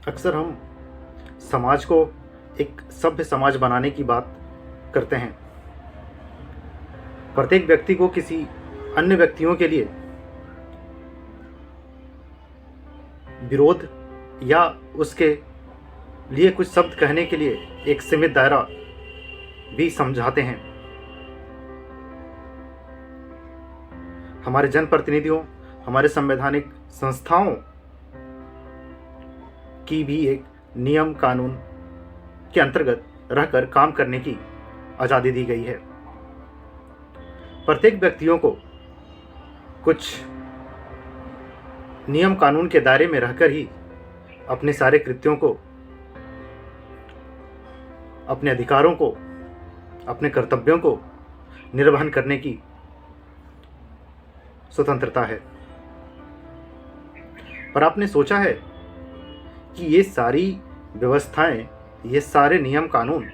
अक्सर हम समाज को एक सभ्य समाज बनाने की बात करते हैं। प्रत्येक व्यक्ति को किसी अन्य व्यक्तियों के लिए विरोध या उसके लिए कुछ शब्द कहने के लिए एक सीमित दायरा भी समझाते हैं। हमारे जनप्रतिनिधियों, हमारे संवैधानिक संस्थाओं की भी एक नियम कानून के अंतर्गत रहकर काम करने की आज़ादी दी गई है। प्रत्येक व्यक्तियों को कुछ नियम कानून के दायरे में रहकर ही अपने सारे कृत्यों को, अपने अधिकारों को, अपने कर्तव्यों को निर्वहन करने की स्वतंत्रता है। पर आपने सोचा है कि ये सारी व्यवस्थाएं, ये सारे नियम कानून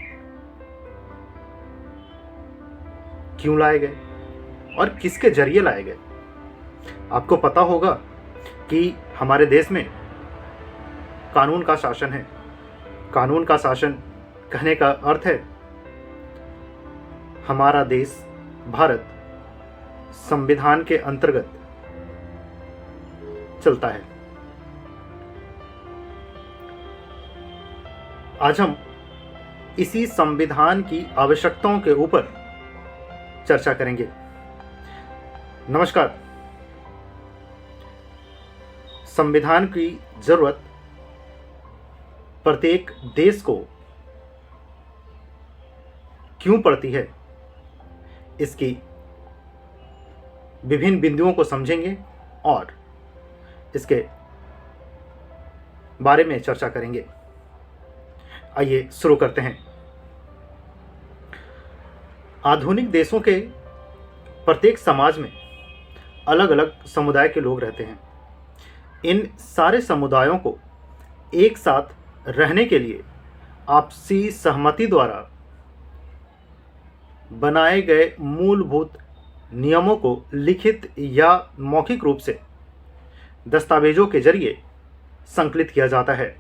क्यों लाए गए और किसके जरिए लाए गए? आपको पता होगा कि हमारे देश में कानून का शासन है। कानून का शासन कहने का अर्थ है हमारा देश भारत संविधान के अंतर्गत चलता है। आज हम इसी संविधान की आवश्यकताओं के ऊपर चर्चा करेंगे। नमस्कार। संविधान की जरूरत प्रत्येक देश को क्यों पड़ती है, इसकी विभिन्न बिंदुओं को समझेंगे और इसके बारे में चर्चा करेंगे। आइए शुरू करते हैं। आधुनिक देशों के प्रत्येक समाज में अलग अलग समुदाय के लोग रहते हैं। इन सारे समुदायों को एक साथ रहने के लिए आपसी सहमति द्वारा बनाए गए मूलभूत नियमों को लिखित या मौखिक रूप से दस्तावेजों के जरिए संकलित किया जाता है,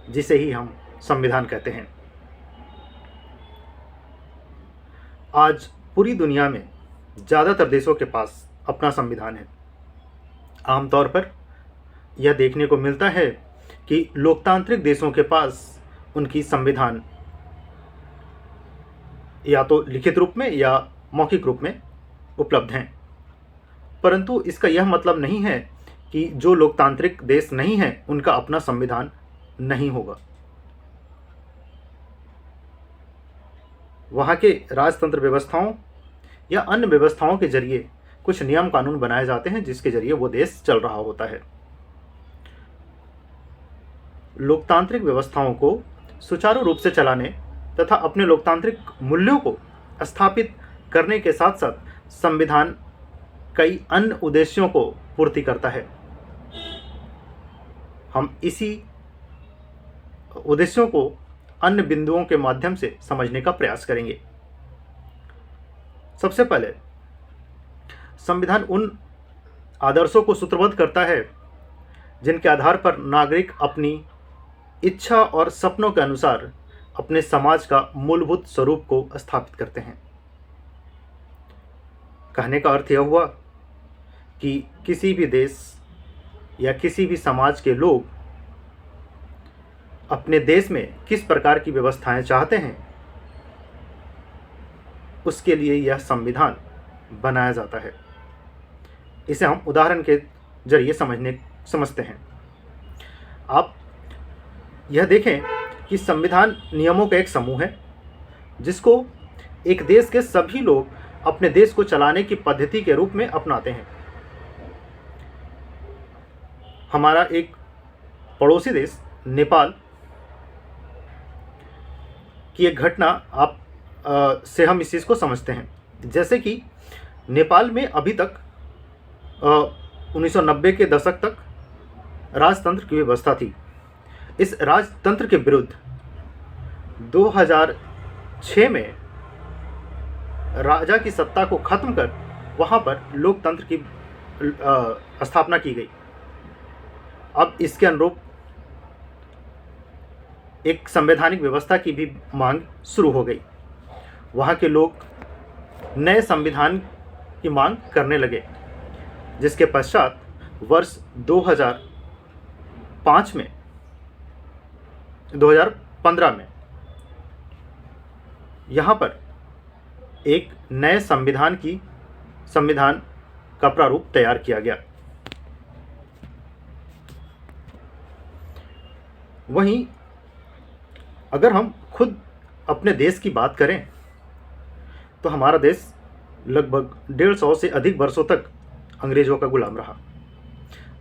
जिसे ही हम संविधान कहते हैं। आज पूरी दुनिया में ज़्यादातर देशों के पास अपना संविधान है। आमतौर पर यह देखने को मिलता है कि लोकतांत्रिक देशों के पास उनकी संविधान या तो लिखित रूप में या मौखिक रूप में उपलब्ध हैं। परंतु इसका यह मतलब नहीं है कि जो लोकतांत्रिक देश नहीं हैं उनका अपना संविधान नहीं होगा। वहाँ के राजतंत्र व्यवस्थाओं या अन्य व्यवस्थाओं के जरिए कुछ नियम कानून बनाए जाते हैं, जिसके जरिए वो देश चल रहा होता है। लोकतांत्रिक व्यवस्थाओं को सुचारू रूप से चलाने तथा अपने लोकतांत्रिक मूल्यों को स्थापित करने के साथ साथ संविधान कई अन्य उद्देश्यों को पूर्ति करता है। हम इसी उद्देश्यों को अन्य बिंदुओं के माध्यम से समझने का प्रयास करेंगे। सबसे पहले, संविधान उन आदर्शों को सूत्रबद्ध करता है जिनके आधार पर नागरिक अपनी इच्छा और सपनों के अनुसार अपने समाज का मूलभूत स्वरूप को स्थापित करते हैं। कहने का अर्थ यह हुआ कि किसी भी देश या किसी भी समाज के लोग अपने देश में किस प्रकार की व्यवस्थाएं चाहते हैं, उसके लिए यह संविधान बनाया जाता है। इसे हम उदाहरण के जरिए समझते हैं। आप यह देखें कि संविधान नियमों का एक समूह है जिसको एक देश के सभी लोग अपने देश को चलाने की पद्धति के रूप में अपनाते हैं। हमारा एक पड़ोसी देश नेपाल की एक घटना से हम इस चीज़ को समझते हैं। जैसे कि नेपाल में अभी तक 1990 के दशक तक राजतंत्र की व्यवस्था थी। इस राजतंत्र के विरुद्ध 2006 में राजा की सत्ता को खत्म कर वहाँ पर लोकतंत्र की स्थापना की गई। अब इसके अनुरूप एक संवैधानिक व्यवस्था की भी मांग शुरू हो गई। वहाँ के लोग नए संविधान की मांग करने लगे, जिसके पश्चात वर्ष 2005 में 2015 में यहाँ पर एक नए संविधान का प्रारूप तैयार किया गया। वहीं अगर हम खुद अपने देश की बात करें तो हमारा देश लगभग 150 से अधिक वर्षों तक अंग्रेज़ों का गुलाम रहा।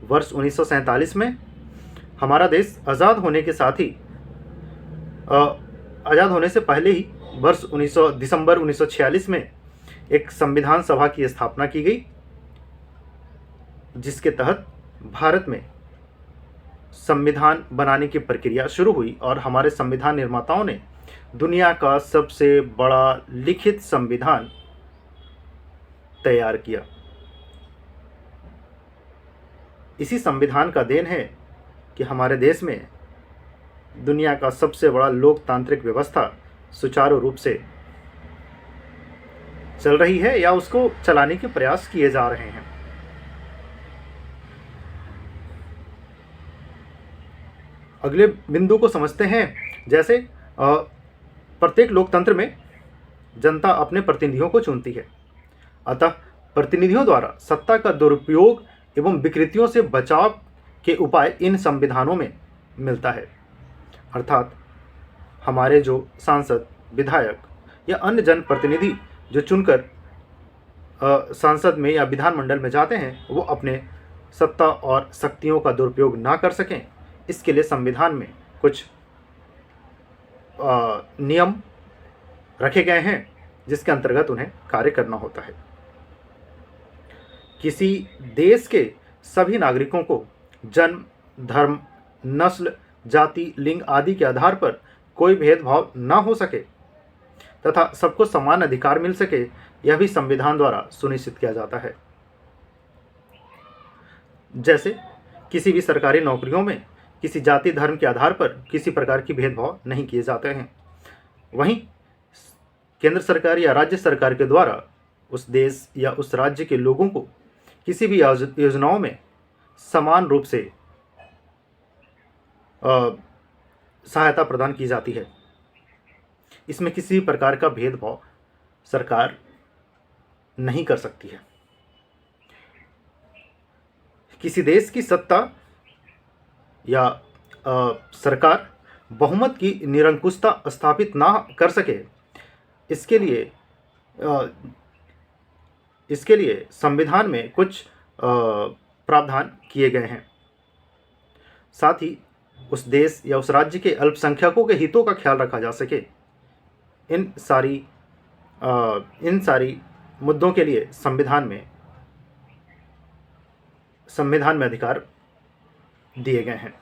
वर्ष 1947 में हमारा देश आज़ाद होने के साथ ही आज़ाद होने से पहले ही वर्ष दिसंबर 1946 में एक संविधान सभा की स्थापना की गई, जिसके तहत भारत में संविधान बनाने की प्रक्रिया शुरू हुई और हमारे संविधान निर्माताओं ने दुनिया का सबसे बड़ा लिखित संविधान तैयार किया। इसी संविधान का देन है कि हमारे देश में दुनिया का सबसे बड़ा लोकतांत्रिक व्यवस्था सुचारू रूप से चल रही है या उसको चलाने के प्रयास किए जा रहे हैं। अगले बिंदु को समझते हैं। जैसे प्रत्येक लोकतंत्र में जनता अपने प्रतिनिधियों को चुनती है, अतः प्रतिनिधियों द्वारा सत्ता का दुरुपयोग एवं विकृतियों से बचाव के उपाय इन संविधानों में मिलता है। अर्थात हमारे जो सांसद, विधायक या अन्य जनप्रतिनिधि जो चुनकर संसद में या विधानमंडल में जाते हैं, वो अपने सत्ता और शक्तियों का दुरुपयोग ना कर सकें, इसके लिए संविधान में कुछ नियम रखे गए हैं, जिसके अंतर्गत उन्हें कार्य करना होता है। किसी देश के सभी नागरिकों को जन्म, धर्म, नस्ल, जाति, लिंग आदि के आधार पर कोई भेदभाव ना हो सके तथा सबको समान अधिकार मिल सके, यह भी संविधान द्वारा सुनिश्चित किया जाता है। जैसे किसी भी सरकारी नौकरियों में किसी जाति, धर्म के आधार पर किसी प्रकार की भेदभाव नहीं किए जाते हैं। वहीं केंद्र सरकार या राज्य सरकार के द्वारा उस देश या उस राज्य के लोगों को किसी भी योजनाओं में समान रूप से सहायता प्रदान की जाती है। इसमें किसी भी प्रकार का भेदभाव सरकार नहीं कर सकती है। किसी देश की सत्ता या सरकार बहुमत की निरंकुशता स्थापित ना कर सके, इसके लिए संविधान में कुछ प्रावधान किए गए हैं। साथ ही उस देश या उस राज्य के अल्पसंख्यकों के हितों का ख्याल रखा जा सके, इन सारी मुद्दों के लिए संविधान में अधिकार दिए गए हैं।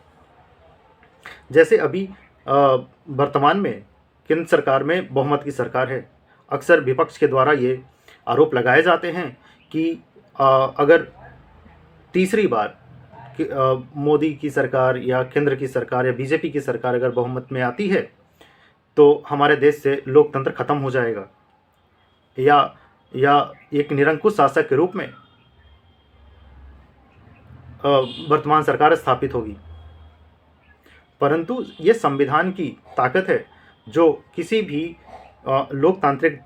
जैसे अभी वर्तमान में केंद्र सरकार में बहुमत की सरकार है। अक्सर विपक्ष के द्वारा ये आरोप लगाए जाते हैं कि अगर तीसरी बार मोदी की सरकार या केंद्र की सरकार या बीजेपी की सरकार अगर बहुमत में आती है तो हमारे देश से लोकतंत्र खत्म हो जाएगा या एक निरंकुश शासक के रूप में वर्तमान सरकार स्थापित होगी। परंतु ये संविधान की ताकत है जो किसी भी लोकतांत्रिक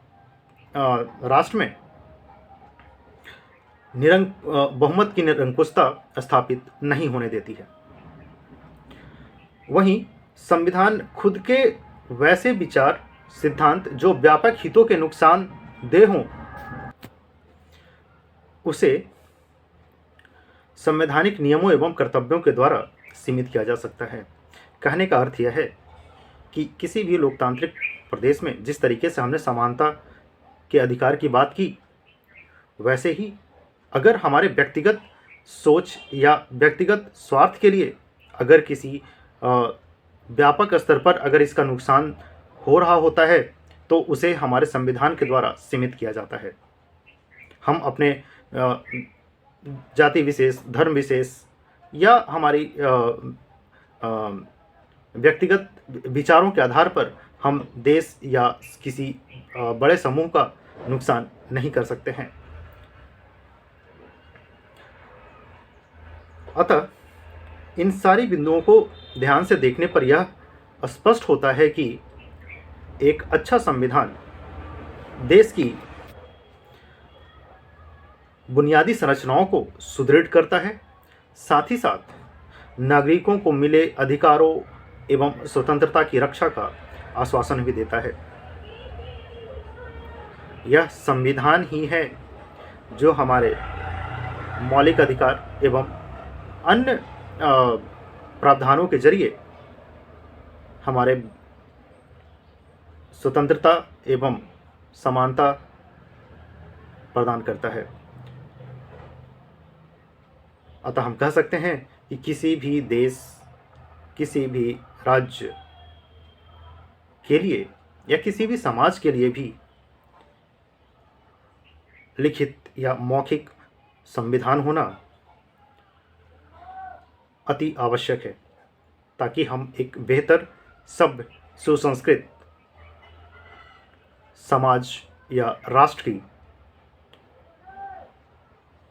राष्ट्र में बहुमत की निरंकुशता स्थापित नहीं होने देती है। वहीं संविधान खुद के वैसे विचार सिद्धांत जो व्यापक हितों के नुकसानदेह हों, उसे संवैधानिक नियमों एवं कर्तव्यों के द्वारा सीमित किया जा सकता है। कहने का अर्थ यह है कि किसी भी लोकतांत्रिक प्रदेश में जिस तरीके से हमने समानता के अधिकार की बात की, वैसे ही अगर हमारे व्यक्तिगत सोच या व्यक्तिगत स्वार्थ के लिए अगर किसी व्यापक स्तर पर अगर इसका नुकसान हो रहा होता है तो उसे हमारे संविधान के द्वारा सीमित किया जाता है। हम अपने जाति विशेष, धर्म विशेष या हमारी व्यक्तिगत विचारों के आधार पर हम देश या किसी बड़े समूह का नुकसान नहीं कर सकते हैं। अतः इन सारी बिंदुओं को ध्यान से देखने पर यह स्पष्ट होता है कि एक अच्छा संविधान देश की बुनियादी संरचनाओं को सुदृढ़ करता है, साथ ही साथ नागरिकों को मिले अधिकारों एवं स्वतंत्रता की रक्षा का आश्वासन भी देता है। यह संविधान ही है जो हमारे मौलिक अधिकार एवं अन्य प्रावधानों के जरिए हमारे स्वतंत्रता एवं समानता प्रदान करता है। अतः हम कह सकते हैं कि किसी भी देश, किसी भी राज्य के लिए या किसी भी समाज के लिए भी लिखित या मौखिक संविधान होना अति आवश्यक है, ताकि हम एक बेहतर, सभ्य, सुसंस्कृत समाज या राष्ट्र की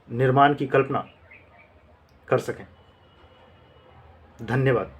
निर्माण की कल्पना कर सकें। धन्यवाद।